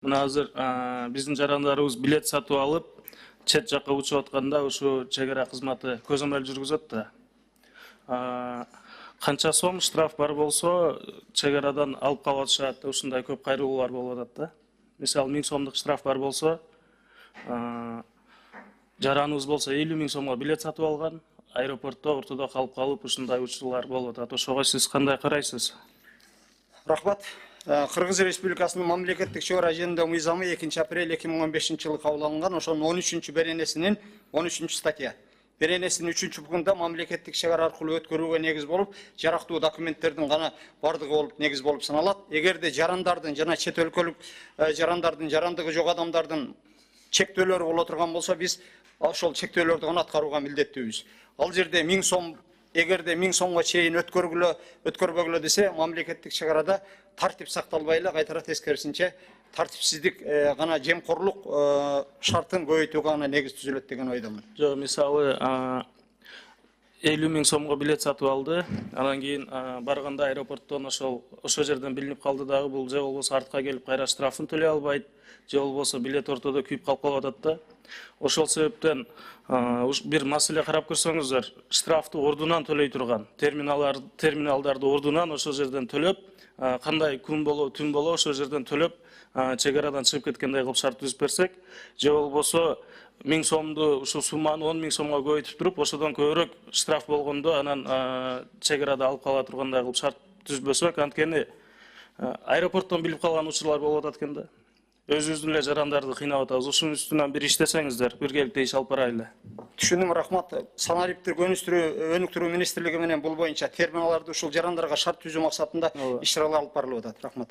Мына азыр биздин жарандарыбыз билет сатып алып, чет жакка учуп атканда ушу чек ара кызматы көзөмөл жүргүзөт да. Канча сом штраф бар болсо, чек арадан алып калып атышат, ушундай көп кайрылуулар болуп атат да. Мисалы 1000 сомдук штраф бар болсо, жараныбыз болсо 50 000 сомго билет сатып алган, аэропортто ортодо калып ушундай учурлар болуп атат. Ошого сиз кандай карайсыз? Рахмат. Кыргыз Республикасынын мамлекеттик чек ара жөнүндө мыйзамы 2 апрель 2015 жылы кабыл алынган. Ошонун 13 беренесинин 13 статья. Беренесинин 3 пунктунда мамлекеттик чек ара аркылуу өткөрүүгө негиз болуп, жарактуу документтердин гана бардыгы болуп негиз болуп саналат. Эгерде жарандардын жана чет өлкөлүк жарандардын жарандыгы жок адамдардын чектөөлөрү боло турган болсо, биз ошол чектөөлөрдү гана аткарууга милдеттүүбүз. Ал жерде 1000 сом, эгерде 1000 сомго чейин өткөрбөгүлө десе, мамлекеттик чек арада тартип сакталбай эле кайтара тескерисинче тартипсиздик гана жемкорлук шартын көбөйтүүгө гана негиз түзүлөт деген ойдомун. Жок, мисалы 50 000 сомго билет сатып алды, анан кийин барганда аэропорттон ошол жерден билинип калды дагы, бул же болбосо артка келип кайра штрафын төлөй албайт, же болбосо билет ортодо күйүп калып атат да. Ошол себептен бир маселе карап көрсөңүздөр, штрафты ордунан төлөй турган, терминалдарды ордунан ошол жерден төлөп, кандай күн болобу, түн болобу ошол жерден төлөп, чек арадан чыгып кеткендей кылып шарт түзүп берсек, же болбосо 1000 сомду ушу сумманы 10 000 сомго көбөйтүп туруп, ошодон көбүрөөк штраф болгондо анан чек арада алып кала тургандай кылып шарт түзбөсөк, анткени аэропорттон билип калган учурлар болуп атат экен да. Өзүбүздүн эле жарандарды кыйнап атабыз. Ушунун үстүнөн бир иштесеңиздер, биргеликте иш алып барайлы. Түшүндүм, рахмат. Санариптик өнүктүрүү министрлиги менен бул боюнча терминалдарды ушул жарандарга шарт түзүү максатында иш чаралар алып барылып атат. Рахмат.